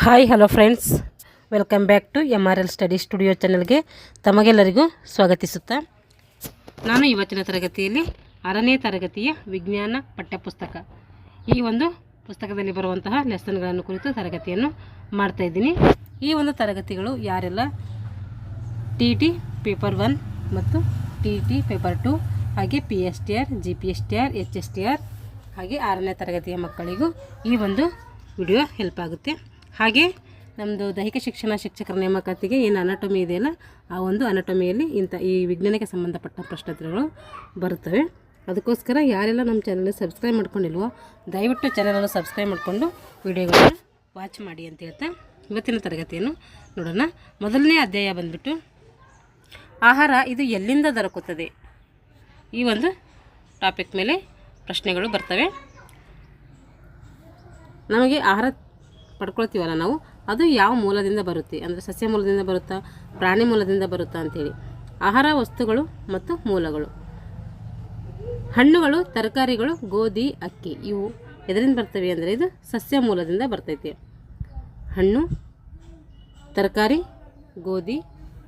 Hi hello friends, welcome back to MRL study studio ಚಾನಲ್ಗೆ ತಮಗೆಲ್ಲರಿಗೂ ಸ್ವಾಗತಿಸುತ್ತಾ ನಾನು ಇವತ್ತಿನ ತರಗತಿಯಲ್ಲಿ 6ನೇ ತರಗತಿಯ ವಿಜ್ಞಾನ ಪಠ್ಯಪುಸ್ತಕ ಈ ಒಂದು ಪುಸ್ತಕದಲ್ಲಿ ಬರುವಂತಹ ಲೆಸನ್ಗಳನ್ನು ಕುರಿತು ತರಗತಿಯನ್ನು ಮಾಡ್ತಾಯಿದ್ದೀನಿ. ಈ ಒಂದು ತರಗತಿಗಳು ಯಾರೆಲ್ಲ TT ಪೇಪರ್ 1 ಮತ್ತು TT ಪೇಪರ್ 2 ಹಾಗೆ PSTR, GPSTR, HSTR ಹಾಗೆ 6ನೇ ತರಗತಿಯ ಮಕ್ಕಳಿಗೂ ಈ ಒಂದು ವಿಡಿಯೋ ಹೆಲ್ಪ್ ಆಗುತ್ತೆ. ಹಾಗೆ ನಮ್ಮದು ದೈಹಿಕ ಶಿಕ್ಷಣ ಶಿಕ್ಷಕರ ನೇಮಕಾತಿಗೆ ಏನು ಅನಾಟಮಿ ಇದೆಯಲ್ಲ, ಆ ಒಂದು ಅನಾಟಮಿಯಲ್ಲಿ ಈ ವಿಜ್ಞಾನಕ್ಕೆ ಸಂಬಂಧಪಟ್ಟ ಪ್ರಶ್ನೋತ್ತರಗಳು ಬರುತ್ತವೆ. ಅದಕ್ಕೋಸ್ಕರ ಯಾರೆಲ್ಲ ನಮ್ಮ ಚಾನಲ್ನ ಸಬ್ಸ್ಕ್ರೈಬ್ ಮಾಡ್ಕೊಂಡಿಲ್ವೋ ದಯವಿಟ್ಟು ಚಾನಲನ್ನು ಸಬ್ಸ್ಕ್ರೈಬ್ ಮಾಡಿಕೊಂಡು ವಿಡಿಯೋಗಳನ್ನ ವಾಚ್ ಮಾಡಿ ಅಂತ ಹೇಳ್ತಾ ಇವತ್ತಿನ ತರಗತಿಯನ್ನು ನೋಡೋಣ. ಮೊದಲನೇ ಅಧ್ಯಾಯ ಬಂದ್ಬಿಟ್ಟು ಆಹಾರ ಇದು ಎಲ್ಲಿಂದ ದೊರಕುತ್ತದೆ. ಈ ಒಂದು ಟಾಪಿಕ್ ಮೇಲೆ ಪ್ರಶ್ನೆಗಳು ಬರ್ತವೆ. ನಮಗೆ ಆಹಾರ ಪಡ್ಕೊಳ್ತೀವಲ್ಲ ನಾವು, ಅದು ಯಾವ ಮೂಲದಿಂದ ಬರುತ್ತೆ ಅಂದರೆ ಸಸ್ಯ ಮೂಲದಿಂದ ಬರುತ್ತಾ, ಪ್ರಾಣಿ ಮೂಲದಿಂದ ಬರುತ್ತಾ ಅಂಥೇಳಿ. ಆಹಾರ ವಸ್ತುಗಳು ಮತ್ತು ಮೂಲಗಳು: ಹಣ್ಣುಗಳು, ತರಕಾರಿಗಳು, ಗೋಧಿ, ಅಕ್ಕಿ ಇವು ಎದರಿಂದ ಬರ್ತವೆ ಅಂದರೆ ಇದು ಸಸ್ಯ ಮೂಲದಿಂದ ಬರ್ತೈತೆ. ಹಣ್ಣು, ತರಕಾರಿ, ಗೋಧಿ,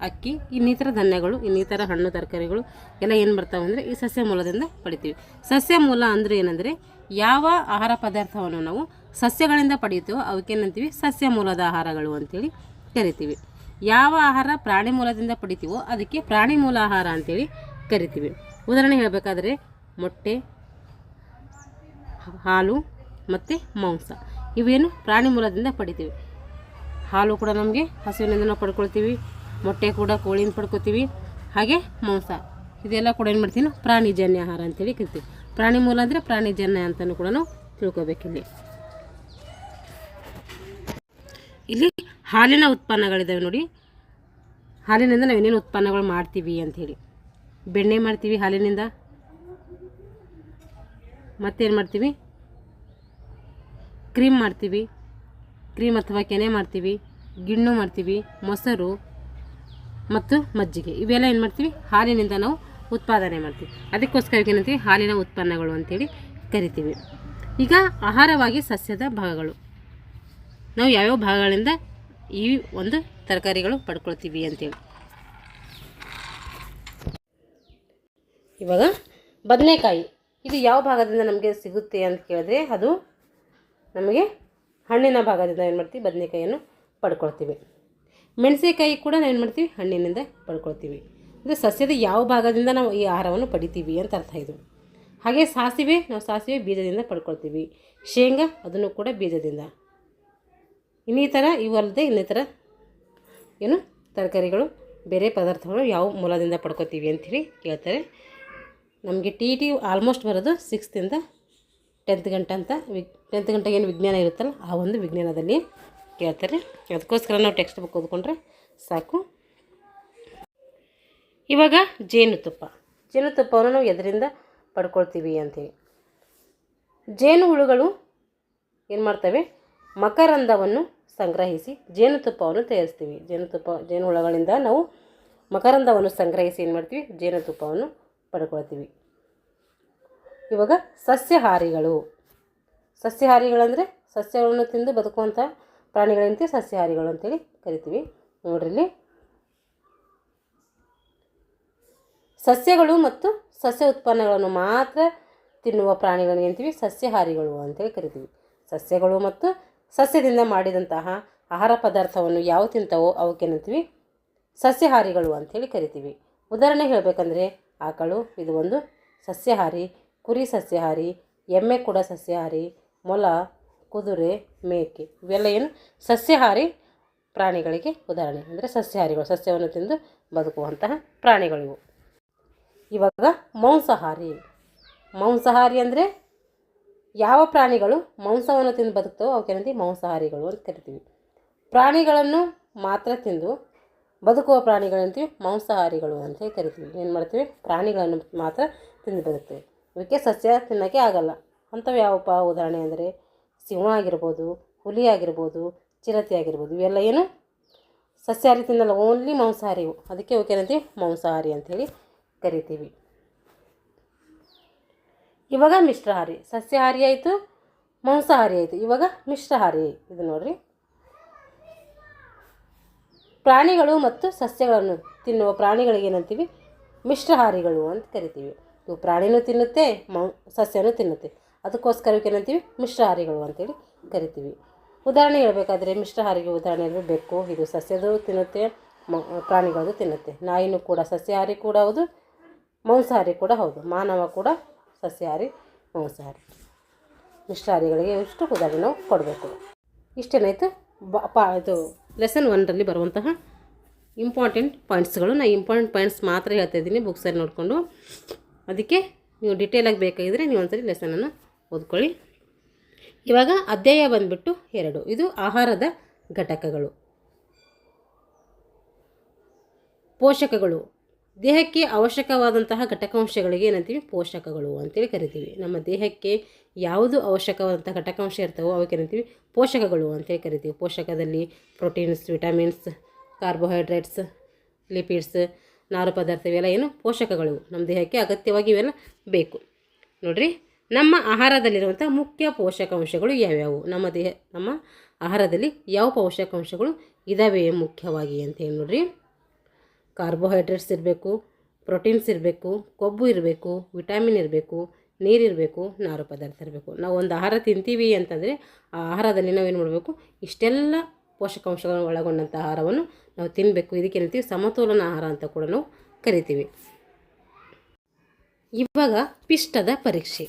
ಅಕ್ಕಿ, ಇನ್ನಿತರ ಧಾನ್ಯಗಳು, ಇನ್ನಿತರ ಹಣ್ಣು ತರಕಾರಿಗಳು ಎಲ್ಲ ಏನು ಬರ್ತಾವೆ ಅಂದರೆ ಈ ಸಸ್ಯ ಮೂಲದಿಂದ ಪಡಿತೀವಿ. ಸಸ್ಯ ಮೂಲ ಅಂದರೆ ಏನಂದರೆ ಯಾವ ಆಹಾರ ಪದಾರ್ಥವನ್ನು ನಾವು ಸಸ್ಯಗಳಿಂದ ಪಡೆಯುತ್ತೇವೋ ಅವಕ್ಕೇನಂತೀವಿ ಸಸ್ಯ ಮೂಲದ ಆಹಾರಗಳು ಅಂತೇಳಿ ಕರಿತೀವಿ. ಯಾವ ಆಹಾರ ಪ್ರಾಣಿ ಮೂಲದಿಂದ ಪಡಿತೀವೋ ಅದಕ್ಕೆ ಪ್ರಾಣಿ ಮೂಲ ಆಹಾರ ಅಂತೇಳಿ ಕರಿತೀವಿ. ಉದಾಹರಣೆ ಹೇಳಬೇಕಾದ್ರೆ ಮೊಟ್ಟೆ, ಹಾಲು ಮತ್ತು ಮಾಂಸ ಇವೇನು ಪ್ರಾಣಿ ಮೂಲದಿಂದ ಪಡಿತೀವಿ. ಹಾಲು ಕೂಡ ನಮಗೆ ಹಸುವಿನಿಂದ ನಾವು ಪಡ್ಕೊಳ್ತೀವಿ, ಮೊಟ್ಟೆ ಕೂಡ ಕೋಳಿಯಿಂದ ಪಡ್ಕೊತೀವಿ, ಹಾಗೆ ಮಾಂಸ ಇದೆಲ್ಲ ಕೂಡ ಏನು ಮಾಡ್ತೀವಿ ನಾವು ಪ್ರಾಣಿಜನ್ಯ ಆಹಾರ ಅಂತೇಳಿ ಕರಿತೀವಿ. ಪ್ರಾಣಿ ಮೂಲ ಅಂದರೆ ಪ್ರಾಣಿಜನ್ಯ ಅಂತಲೂ ಕೂಡ ನಾವು ತಿಳ್ಕೊಬೇಕಿಲ್ಲಿ. ಇಲ್ಲಿ ಹಾಲಿನ ಉತ್ಪನ್ನಗಳಿದ್ದಾವೆ ನೋಡಿ. ಹಾಲಿನಿಂದ ನಾವೇನೇನು ಉತ್ಪನ್ನಗಳು ಮಾಡ್ತೀವಿ ಅಂಥೇಳಿ, ಬೆಣ್ಣೆ ಮಾಡ್ತೀವಿ ಹಾಲಿನಿಂದ, ಮತ್ತೇನು ಮಾಡ್ತೀವಿ, ಕ್ರೀಮ್ ಮಾಡ್ತೀವಿ, ಕ್ರೀಮ್ ಅಥವಾ ಕೆನೆ ಮಾಡ್ತೀವಿ, ಗಿಣ್ಣು ಮಾಡ್ತೀವಿ, ಮೊಸರು ಮತ್ತು ಮಜ್ಜಿಗೆ ಇವೆಲ್ಲ ಏನು ಮಾಡ್ತೀವಿ ಹಾಲಿನಿಂದ ನಾವು ಉತ್ಪಾದನೆ ಮಾಡ್ತೀವಿ. ಅದಕ್ಕೋಸ್ಕರ ಏನಂತೀವಿ ಹಾಲಿನ ಉತ್ಪನ್ನಗಳು ಅಂತೇಳಿ ಕರಿತೀವಿ. ಈಗ ಆಹಾರವಾಗಿ ಸಸ್ಯದ ಭಾಗಗಳು, ನಾವು ಯಾವ್ಯಾವ ಭಾಗಗಳಿಂದ ಈ ಒಂದು ತರಕಾರಿಗಳು ಪಡ್ಕೊಳ್ತೀವಿ ಅಂತೇಳಿ. ಇವಾಗ ಬದನೆಕಾಯಿ ಇದು ಯಾವ ಭಾಗದಿಂದ ನಮಗೆ ಸಿಗುತ್ತೆ ಅಂತ ಕೇಳಿದ್ರೆ ಅದು ನಮಗೆ ಹಣ್ಣಿನ ಭಾಗದಿಂದ ಏನು ಮಾಡ್ತೀವಿ ಬದನೆಕಾಯಿಯನ್ನು ಪಡ್ಕೊಳ್ತೀವಿ. ಮೆಣಸಿನಕಾಯಿ ಕೂಡ ನಾವು ಏನು ಮಾಡ್ತೀವಿ ಹಣ್ಣಿನಿಂದ ಪಡ್ಕೊಳ್ತೀವಿ. ಇದು ಸಸ್ಯದ ಯಾವ ಭಾಗದಿಂದ ನಾವು ಈ ಆಹಾರವನ್ನು ಪಡಿತೀವಿ ಅಂತ ಅರ್ಥ ಇದು. ಹಾಗೆ ಸಾಸಿವೆ, ನಾವು ಸಾಸಿವೆ ಬೀಜದಿಂದ ಪಡ್ಕೊಳ್ತೀವಿ. ಶೇಂಗಾ ಅದನ್ನು ಕೂಡ ಬೀಜದಿಂದ. ಇನ್ನಿತರ ಇವಲ್ಲದೆ ಇನ್ನಿತರ ಏನು ತರಕಾರಿಗಳು ಬೇರೆ ಪದಾರ್ಥಗಳು ಯಾವ ಮೂಲದಿಂದ ಪಡ್ಕೊತೀವಿ ಅಂಥೇಳಿ ಕೇಳ್ತಾರೆ. ನಮಗೆ TT ಆಲ್ಮೋಸ್ಟ್ ಬರೋದು 6th 10th ಗಂಟೆ ಅಂತ 10th ಗಂಟೆಗೆ ಏನು ವಿಜ್ಞಾನ ಇರುತ್ತಲ್ಲ ಆ ಒಂದು ವಿಜ್ಞಾನದಲ್ಲಿ ಕೇಳ್ತಾರೆ. ಅದಕ್ಕೋಸ್ಕರ ನಾವು ಟೆಕ್ಸ್ಟ್ ಬುಕ್ ಓದ್ಕೊಂಡ್ರೆ ಸಾಕು. ಇವಾಗ ಜೇನುತುಪ್ಪವನ್ನು ನಾವು ಎದರಿಂದ ಪಡ್ಕೊಳ್ತೀವಿ ಅಂಥೇಳಿ. ಜೇನು ಹುಳುಗಳು ಏನು ಮಾಡ್ತವೆ, ಮಕರಂದವನ್ನು ಸಂಗ್ರಹಿಸಿ ಜೇನುತುಪ್ಪವನ್ನು ತಯಾರಿಸ್ತೀವಿ. ಜೇನು ಹುಳುಗಳಿಂದ ನಾವು ಮಕರಂದವನ್ನು ಸಂಗ್ರಹಿಸಿ ಏನು ಮಾಡ್ತೀವಿ ಜೇನುತುಪ್ಪವನ್ನು ಪಡ್ಕೊಳ್ತೀವಿ. ಇವಾಗ ಸಸ್ಯಹಾರಿಗಳಂದರೆ ಸಸ್ಯಗಳನ್ನು ತಿಂದು ಬದುಕುವಂಥ ಪ್ರಾಣಿಗಳಂತೆ ಸಸ್ಯಹಾರಿಗಳು ಅಂತೇಳಿ ಕರಿತೀವಿ. ನೋಡ್ರಿ, ಸಸ್ಯಗಳು ಮತ್ತು ಸಸ್ಯ ಉತ್ಪನ್ನಗಳನ್ನು ಮಾತ್ರ ತಿನ್ನುವ ಪ್ರಾಣಿಗಳಿಗೆ ಅಂತೀವಿ ಸಸ್ಯಹಾರಿಗಳು ಅಂತೇಳಿ ಕರಿತೀವಿ. ಸಸ್ಯಗಳು ಮತ್ತು ಸಸ್ಯದಿಂದ ಮಾಡಿದಂತಹ ಆಹಾರ ಪದಾರ್ಥವನ್ನು ಯಾವ ತಿಂತಾವೋ ಅವಕ್ಕೇನಂತೀವಿ ಸಸ್ಯಹಾರಿಗಳು ಅಂಥೇಳಿ ಕರಿತೀವಿ. ಉದಾಹರಣೆ ಹೇಳಬೇಕಂದ್ರೆ ಆಕಳು ಇದು ಒಂದು ಸಸ್ಯಹಾರಿ, ಕುರಿ ಸಸ್ಯಹಾರಿ, ಎಮ್ಮೆ ಕೂಡ ಸಸ್ಯಹಾರಿ, ಮೊಲ, ಕುದುರೆ, ಮೇಕೆ ಇವೆಲ್ಲ ಏನು ಸಸ್ಯಹಾರಿ ಪ್ರಾಣಿಗಳಿಗೆ ಉದಾಹರಣೆ ಅಂದರೆ ಸಸ್ಯಹಾರಿಗಳು, ಸಸ್ಯವನ್ನು ತಿಂದು ಬದುಕುವಂತಹ ಪ್ರಾಣಿಗಳಿವು. ಇವಾಗ ಮಾಂಸಾಹಾರಿ ಅಂದರೆ ಯಾವ ಪ್ರಾಣಿಗಳು ಮಾಂಸವನ್ನು ತಿಂದು ಬದುಕ್ತವೋ ಅವಕ್ಕೇನಂತೀವಿ ಮಾಂಸಾಹಾರಿಗಳು ಅಂತ ಕರಿತೀವಿ. ಪ್ರಾಣಿಗಳನ್ನು ಮಾತ್ರ ತಿಂದು ಬದುಕುವ ಪ್ರಾಣಿಗಳಂತೀವಿ ಮಾಂಸಾಹಾರಿಗಳು ಅಂತ ಕರಿತೀವಿ. ಏನು ಮಾಡ್ತೀವಿ ಪ್ರಾಣಿಗಳನ್ನು ಮಾತ್ರ ತಿಂದು ಬದುಕ್ತೀವಿ, ಇವಕ್ಕೆ ಸಸ್ಯ ತಿನ್ನೋಕ್ಕೆ ಆಗಲ್ಲ. ಅಂಥವು ಯಾವಪ್ಪ ಉದಾಹರಣೆ ಅಂದರೆ ಸಿಂಹ ಆಗಿರ್ಬೋದು, ಹುಲಿ ಆಗಿರ್ಬೋದು, ಚಿರತೆ ಆಗಿರ್ಬೋದು ಇವೆಲ್ಲ ಏನು ಸಸ್ಯಾಹಾರಿ ತಿನ್ನಲ್ಲ, ಓನ್ಲಿ ಮಾಂಸಾಹಾರಿ. ಅದಕ್ಕೆ ಅವಕ್ಕೇನಂತೀವಿ ಮಾಂಸಾಹಾರಿ ಅಂಥೇಳಿ ಕರಿತೀವಿ. ಇವಾಗ ಮಿಶ್ರಹಾರಿ, ಸಸ್ಯಾಹಾರಿ ಆಯಿತು, ಮಾಂಸಾಹಾರಿ ಆಯಿತು. ಇವಾಗ ಮಿಶ್ರಹಾರಿ ಇದು ನೋಡಿರಿ, ಪ್ರಾಣಿಗಳು ಮತ್ತು ಸಸ್ಯಗಳನ್ನು ತಿನ್ನುವ ಪ್ರಾಣಿಗಳಿಗೆ ಏನಂತೀವಿ? ಮಿಶ್ರಹಾರಿಗಳು ಅಂತ ಕರಿತೀವಿ. ಇವು ಪ್ರಾಣಿನೂ ತಿನ್ನುತ್ತೆ, ಸಸ್ಯನೂ ತಿನ್ನುತ್ತೆ. ಅದಕ್ಕೋಸ್ಕರ ಏನಂತೀವಿ? ಮಿಶ್ರಹಾರಿಗಳು ಅಂತೇಳಿ ಕರಿತೀವಿ. ಉದಾಹರಣೆ ಹೇಳಬೇಕಾದ್ರೆ ಮಿಶ್ರಹಾರಿಗೆ ಉದಾಹರಣೆ ಬೇಕು. ಇದು ಸಸ್ಯದು ತಿನ್ನುತ್ತೆ, ಪ್ರಾಣಿಗಳದ್ದು ತಿನ್ನುತ್ತೆ. ನಾಯಿನೂ ಕೂಡ ಸಸ್ಯಾಹಾರಿ ಕೂಡ ಹೌದು, ಮಾಂಸಾಹಾರಿ ಕೂಡ ಹೌದು. ಮಾನವ ಕೂಡ ಸಸ್ಯಾಹಾರಿ, ಮಾಂಸಾಹಾರಿ. ಮಿಶ್ರಹಾರಿಗಳಿಗೆ ಇಷ್ಟು ಉದಾಹರಣೆ ನಾವು ಕೊಡಬೇಕು. ಇಷ್ಟೇನಾಯಿತು ಇದು ಲೆಸನ್ 1ರಲ್ಲಿ ಬರುವಂತಹ ಇಂಪಾರ್ಟೆಂಟ್ ಪಾಯಿಂಟ್ಸ್ಗಳು. ನಾನು ಇಂಪಾರ್ಟೆಂಟ್ ಪಾಯಿಂಟ್ಸ್ ಮಾತ್ರ ಹೇಳ್ತಾ ಇದ್ದೀನಿ ಬುಕ್ಸಲ್ಲಿ ನೋಡಿಕೊಂಡು. ಅದಕ್ಕೆ ನೀವು ಡಿಟೇಲಾಗಿ ಬೇಕಾಗಿದ್ದರೆ ನೀವು ಒಂದ್ಸರಿ ಲೆಸನನ್ನು ಓದ್ಕೊಳ್ಳಿ. ಇವಾಗ ಅಧ್ಯಾಯ ಬಂದುಬಿಟ್ಟು 2. ಇದು ಆಹಾರದ ಘಟಕಗಳು. ಪೋಷಕಗಳು. ದೇಹಕ್ಕೆ ಅವಶ್ಯಕವಾದಂತಹ ಘಟಕಾಂಶಗಳಿಗೆ ಏನಂತೀವಿ? ಪೋಷಕಗಳು ಅಂತೇಳಿ ಕರಿತೀವಿ. ನಮ್ಮ ದೇಹಕ್ಕೆ ಯಾವುದು ಅವಶ್ಯಕವಾದಂಥ ಘಟಕಾಂಶ ಇರ್ತವೋ ಅವಕ್ಕೆ ಏನಂತೀವಿ? ಪೋಷಕಗಳು ಅಂತೇಳಿ ಕರಿತೀವಿ. ಪೋಷಕದಲ್ಲಿ ಪ್ರೋಟೀನ್ಸ್, ವಿಟಮಿನ್ಸ್, ಕಾರ್ಬೋಹೈಡ್ರೇಟ್ಸ್, ಲಿಪಿಡ್ಸ್, ನಾರು ಪದಾರ್ಥ ಇವೆಲ್ಲ ಏನು? ಪೋಷಕಗಳು. ನಮ್ಮ ದೇಹಕ್ಕೆ ಅಗತ್ಯವಾಗಿ ಇವೆಲ್ಲ ಬೇಕು. ನೋಡಿರಿ, ನಮ್ಮ ಆಹಾರದಲ್ಲಿರುವಂಥ ಮುಖ್ಯ ಪೋಷಕಾಂಶಗಳು ಯಾವ್ಯಾವು? ನಮ್ಮ ಆಹಾರದಲ್ಲಿ ಯಾವ ಪೋಷಕಾಂಶಗಳು ಇದ್ದಾವೆ ಮುಖ್ಯವಾಗಿ ಅಂತ ಹೇಳಿ ನೋಡಿರಿ. ಕಾರ್ಬೋಹೈಡ್ರೇಟ್ಸ್ ಇರಬೇಕು, ಪ್ರೋಟೀನ್ಸ್ ಇರಬೇಕು, ಕೊಬ್ಬು ಇರಬೇಕು, ವಿಟಮಿನ್ ಇರಬೇಕು, ನೀರಿರಬೇಕು, ನಾರು ಪದಾರ್ಥ ಇರಬೇಕು. ನಾವು ಒಂದು ಆಹಾರ ತಿಂತೀವಿ ಅಂತಂದರೆ ಆ ಆಹಾರದಲ್ಲಿ ನಾವೇನು ಮಾಡಬೇಕು? ಇಷ್ಟೆಲ್ಲ ಪೋಷಕಾಂಶಗಳನ್ನು ಒಳಗೊಂಡಂಥ ಆಹಾರವನ್ನು ನಾವು ತಿನ್ನಬೇಕು. ಇದಕ್ಕೆ ಏನಂತೀವಿ? ಸಮತೋಲನ ಆಹಾರ ಅಂತ ಕೂಡ ನಾವು ಕರಿತೀವಿ. ಇವಾಗ ಪಿಷ್ಟದ ಪರೀಕ್ಷೆ.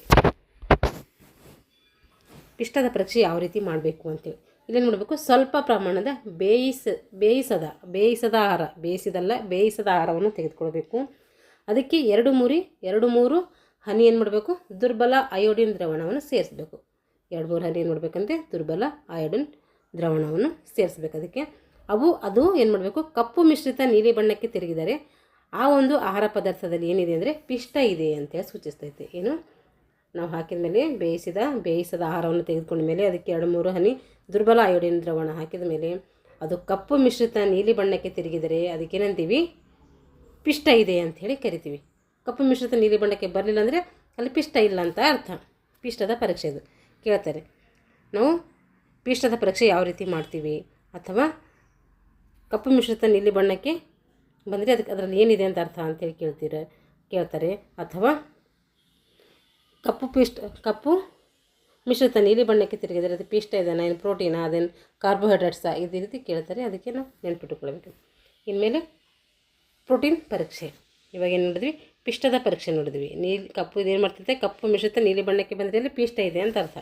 ಪಿಷ್ಟದ ಪರೀಕ್ಷೆ ಯಾವ ರೀತಿ ಮಾಡಬೇಕು ಅಂತೇಳಿ ಇಲ್ಲೇನು ಮಾಡಬೇಕು? ಸ್ವಲ್ಪ ಪ್ರಮಾಣದ ಬೇಯಿಸದ ಆಹಾರ, ಬೇಯಿಸದ ಆಹಾರವನ್ನು ತೆಗೆದುಕೊಳ್ಬೇಕು. ಅದಕ್ಕೆ 2-3 ಹನಿ ಏನು ಮಾಡಬೇಕು? ದುರ್ಬಲ ಅಯೋಡಿನ್ ದ್ರಾವಣವನ್ನು ಸೇರಿಸಬೇಕು. 2-3 ಹನಿ ಏನು ಮಾಡಬೇಕಂತೆ? ದುರ್ಬಲ ಅಯೋಡಿನ್ ದ್ರಾವಣವನ್ನು ಸೇರಿಸಬೇಕು. ಅದಕ್ಕೆ ಅದು ಏನು ಮಾಡಬೇಕು? ಕಪ್ಪು ಮಿಶ್ರಿತ ನೀಲಿ ಬಣ್ಣಕ್ಕೆ ತಿರುಗಿದರೆ ಆ ಒಂದು ಆಹಾರ ಪದಾರ್ಥದಲ್ಲಿ ಏನಿದೆ ಅಂದರೆ ಪಿಷ್ಟ ಇದೆ ಅಂತೇಳಿ ಸೂಚಿಸ್ತೈತೆ. ಏನು? ನಾವು ಹಾಕಿದ ಮೇಲೆ ಬೇಯಿಸದ ಆಹಾರವನ್ನು ತೆಗೆದುಕೊಂಡ ಮೇಲೆ ಅದಕ್ಕೆ 2-3 ಹನಿ ದುರ್ಬಲ ಅಯೋಡಿನ್ ದ್ರಾವಣ ಹಾಕಿದ ಮೇಲೆ ಅದು ಕಪ್ಪು ಮಿಶ್ರಿತ ನೀಲಿ ಬಣ್ಣಕ್ಕೆ ತಿರುಗಿದರೆ ಅದಕ್ಕೇನಂತೀವಿ? ಪಿಷ್ಟ ಇದೆ ಅಂಥೇಳಿ ಕರಿತೀವಿ. ಕಪ್ಪು ಮಿಶ್ರಿತ ನೀಲಿ ಬಣ್ಣಕ್ಕೆ ಬರಲಿಲ್ಲ ಅಂದರೆ ಅಲ್ಲಿ ಪಿಷ್ಟ ಇಲ್ಲ ಅಂತ ಅರ್ಥ. ಪಿಷ್ಟದ ಪರೀಕ್ಷೆ ಇದು ಕೇಳ್ತಾರೆ. ನಾವು ಪಿಷ್ಟದ ಪರೀಕ್ಷೆ ಯಾವ ರೀತಿ ಮಾಡ್ತೀವಿ? ಅಥವಾ ಕಪ್ಪು ಮಿಶ್ರಿತ ನೀಲಿ ಬಣ್ಣಕ್ಕೆ ಬಂದರೆ ಅದರಲ್ಲಿ ಏನಿದೆ ಅಂತ ಅರ್ಥ ಅಂತೇಳಿ ಕೇಳ್ತಾರೆ. ಅಥವಾ ಕಪ್ಪು ಮಿಶ್ರಿತ ನೀಲಿ ಬಣ್ಣಕ್ಕೆ ತಿರುಗಿದರೆ ಅದು ಪಿಷ್ಟ ಇದೆನಾ, ಏನು ಪ್ರೋಟೀನಾ, ಅದೇನು ಕಾರ್ಬೋಹೈಡ್ರೇಟ್ಸಾ, ಇದೇ ರೀತಿ ಕೇಳ್ತಾರೆ. ಅದಕ್ಕೆ ನಾವು ನೆನ್ಪಿಟ್ಟುಕೊಳ್ಬೇಕು. ಇನ್ಮೇಲೆ ಪ್ರೋಟೀನ್ ಪರೀಕ್ಷೆ. ಇವಾಗ ಏನು ನೋಡಿದ್ವಿ? ಪಿಷ್ಟದ ಪರೀಕ್ಷೆ ನೋಡಿದ್ವಿ. ಇದೇನು ಮಾಡ್ತೈತೆ? ಕಪ್ಪು ಮಿಶ್ರಿತ ನೀಲಿ ಬಣ್ಣಕ್ಕೆ ಬಂದರೆ ಅಲ್ಲಿ ಪಿಷ್ಟ ಇದೆ ಅಂತ ಅರ್ಥ.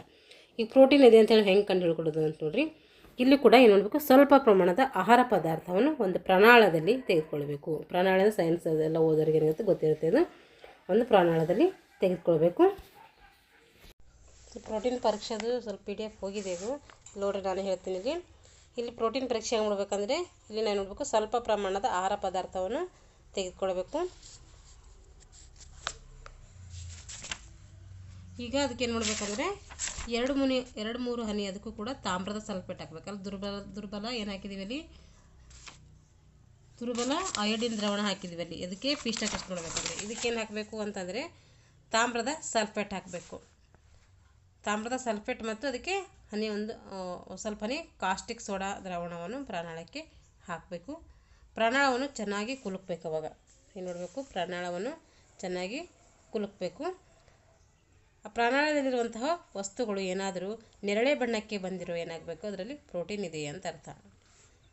ಈಗ ಪ್ರೋಟೀನ್ ಇದೆ ಅಂತೇಳಿ ಹೆಂಗೆ ಕಂಡು ಹಿಡ್ಕೊಳ್ಳೋದು ಅಂತ ನೋಡಿರಿ. ಇಲ್ಲಿ ಕೂಡ ಏನು ಮಾಡಬೇಕು? ಸ್ವಲ್ಪ ಪ್ರಮಾಣದ ಆಹಾರ ಪದಾರ್ಥವನ್ನು ಒಂದು ಪ್ರಣಾಳದಲ್ಲಿ ತೆಗೆದುಕೊಳ್ಬೇಕು. ಪ್ರಣಾಳದ ಸೈನ್ಸ್ ಅದೆಲ್ಲ ಓದೋರಿಗೆ ಏನಾಗುತ್ತೆ ಗೊತ್ತಿರುತ್ತೆ. ಇದು ಒಂದು ಪ್ರಣಾಳದಲ್ಲಿ ತೆಗೆದುಕೊಳ್ಬೇಕು. ಪ್ರೋಟೀನ್ ಪರೀಕ್ಷೆದು ಸ್ವಲ್ಪ PDF ಹೋಗಿದೆ. ಇದು ನೋಡ್ರಿ, ನಾನು ಹೇಳ್ತೀನಿ. ಇಲ್ಲಿ ಪ್ರೋಟೀನ್ ಪರೀಕ್ಷೆ ಹೆಂಗೆ ಮಾಡಬೇಕಂದ್ರೆ ಇಲ್ಲಿ ನಾನು ನೋಡಬೇಕು, ಸ್ವಲ್ಪ ಪ್ರಮಾಣದ ಆಹಾರ ಪದಾರ್ಥವನ್ನು ತೆಗೆದುಕೊಳ್ಬೇಕು. ಈಗ ಅದಕ್ಕೆ ಏನು ಮಾಡಬೇಕಂದ್ರೆ 2-3 ಹನಿ ಅದಕ್ಕೂ ಕೂಡ ತಾಮ್ರದ ಸಲ್ಫೇಟ್ ಹಾಕಬೇಕಲ್ಲ. ದುರ್ಬಲ ಏನು ಹಾಕಿದ್ದೀವಿ ಅಲ್ಲಿ? ದುರ್ಬಲ ಅಯೋಡಿನ್ ದ್ರಾವಣ ಹಾಕಿದ್ದೀವಿ ಅಲ್ಲಿ. ಅದಕ್ಕೆ ಪಿಷ್ಟ ಕಚ್ಕೊಳ್ಬೇಕಂದ್ರೆ ಇದಕ್ಕೇನು ಹಾಕಬೇಕು ಅಂತಂದರೆ ತಾಮ್ರದ ಸಲ್ಫೇಟ್ ಹಾಕಬೇಕು. ತಾಮ್ರದ ಸಲ್ಫೇಟ್ ಮತ್ತು ಅದಕ್ಕೆ ಸ್ವಲ್ಪ ಹನಿ ಕಾಸ್ಟಿಕ್ ಸೋಡಾ ದ್ರಾವಣವನ್ನು ಪ್ರಾಣಾಳಕ್ಕೆ ಹಾಕಬೇಕು. ಪ್ರಾಣಾಳವನ್ನು ಚೆನ್ನಾಗಿ ಕುಲುಕಬೇಕು. ಅವಾಗ ಏನು ನೋಡಬೇಕು? ಪ್ರಾಣಾಳವನ್ನು ಚೆನ್ನಾಗಿ ಕುಲುಕಬೇಕು. ಆ ಪ್ರಾಣಾಳದಲ್ಲಿರುವಂತಹ ವಸ್ತುಗಳು ಏನಾದರೂ ನೇರಳೆ ಬಣ್ಣಕ್ಕೆ ಬಂದಿರೋ ಏನಾಗಬೇಕು? ಅದರಲ್ಲಿ ಪ್ರೋಟೀನ್ ಇದೆ ಅಂತ ಅರ್ಥ.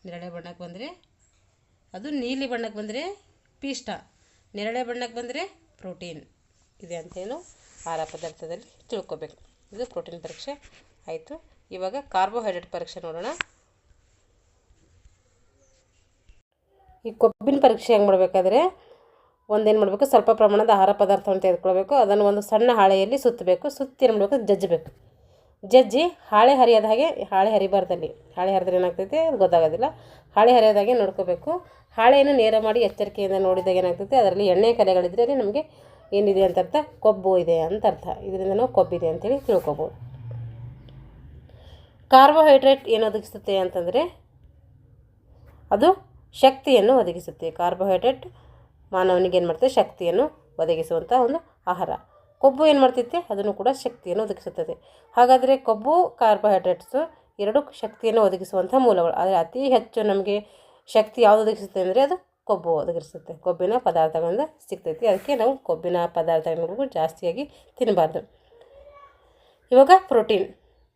ನೇರಳೆ ಬಣ್ಣಕ್ಕೆ ಬಂದರೆ ಅದು, ನೀಲಿ ಬಣ್ಣಕ್ಕೆ ಬಂದರೆ ಪಿಷ್ಟ, ನೇರಳೆ ಬಣ್ಣಕ್ಕೆ ಬಂದರೆ ಪ್ರೋಟೀನ್ ಇದೆ ಅಂತೇನು ಆಹಾರ ಪದಾರ್ಥದಲ್ಲಿ ತಿಳ್ಕೊಬೇಕು. ಇದು ಪ್ರೋಟೀನ್ ಪರೀಕ್ಷೆ ಆಯಿತು. ಇವಾಗ ಕಾರ್ಬೋಹೈಡ್ರೇಟ್ ಪರೀಕ್ಷೆ ನೋಡೋಣ. ಈ ಕೊಬ್ಬಿನ ಪರೀಕ್ಷೆ ಹೆಂಗೆ ಮಾಡಬೇಕಾದ್ರೆ ಒಂದೇನು ಮಾಡಬೇಕು? ಸ್ವಲ್ಪ ಪ್ರಮಾಣದ ಆಹಾರ ಪದಾರ್ಥವನ್ನು ತೆಗೆದುಕೊಳ್ಬೇಕು. ಅದನ್ನು ಒಂದು ಸಣ್ಣ ಹಾಳೆಯಲ್ಲಿ ಸುತ್ತಬೇಕು. ಸುತ್ತಿ ಏನು ಮಾಡಬೇಕು? ಜಜ್ಜಬೇಕು. ಜಜ್ಜಿ ಹಾಳೆ ಹರಿಯೋದ ಹಾಗೆ, ಹಾಳೆ ಹರಿಬಾರ್ದಲ್ಲಿ, ಹಾಳೆ ಹರಿದ್ರೆ ಏನಾಗ್ತೈತೆ ಅದು ಗೊತ್ತಾಗೋದಿಲ್ಲ. ಹಾಳೆ ಹರಿಯೋದಾಗೆ ನೋಡ್ಕೋಬೇಕು. ಹಾಳೆಯನ್ನು ನೇರ ಮಾಡಿ ಎಚ್ಚರಿಕೆಯಿಂದ ನೋಡಿದಾಗ ಏನಾಗ್ತೈತೆ? ಅದರಲ್ಲಿ ಎಣ್ಣೆ ಕಲೆಗಳಿದ್ದರೆ ನಮಗೆ ಏನಿದೆ ಅಂತ ಅರ್ಥ? ಕೊಬ್ಬು ಇದೆ ಅಂತ ಅರ್ಥ. ಇದರಿಂದ ನಾವು ಕೊಬ್ಬಿದೆ ಅಂತೇಳಿ ತಿಳ್ಕೊಬೋದು. ಕಾರ್ಬೋಹೈಡ್ರೇಟ್ ಏನು ಒದಗಿಸುತ್ತೆ ಅಂತಂದರೆ ಅದು ಶಕ್ತಿಯನ್ನು ಒದಗಿಸುತ್ತೆ. ಕಾರ್ಬೋಹೈಡ್ರೇಟ್ ಮಾನವನಿಗೆ ಏನು ಮಾಡ್ತದೆ? ಶಕ್ತಿಯನ್ನು ಒದಗಿಸುವಂಥ ಒಂದು ಆಹಾರ. ಕೊಬ್ಬು ಏನು ಮಾಡ್ತೈತೆ? ಅದನ್ನು ಕೂಡ ಶಕ್ತಿಯನ್ನು ಒದಗಿಸುತ್ತದೆ. ಹಾಗಾದರೆ ಕೊಬ್ಬು, ಕಾರ್ಬೋಹೈಡ್ರೇಟ್ಸು ಎರಡೂ ಶಕ್ತಿಯನ್ನು ಒದಗಿಸುವಂಥ ಮೂಲಗಳು. ಆದರೆ ಅತಿ ಹೆಚ್ಚು ನಮಗೆ ಶಕ್ತಿ ಯಾವುದು ಒದಗಿಸುತ್ತೆ ಅಂದರೆ ಅದು ಕೊಬ್ಬು ಒದಗಿಸುತ್ತೆ. ಕೊಬ್ಬಿನ ಪದಾರ್ಥಗಳಿಂದ ಸಿಗ್ತೈತಿ. ಅದಕ್ಕೆ ನಾವು ಕೊಬ್ಬಿನ ಪದಾರ್ಥಗಳು ಜಾಸ್ತಿಯಾಗಿ ತಿನ್ನಬಾರ್ದು. ಇವಾಗ ಪ್ರೋಟೀನ್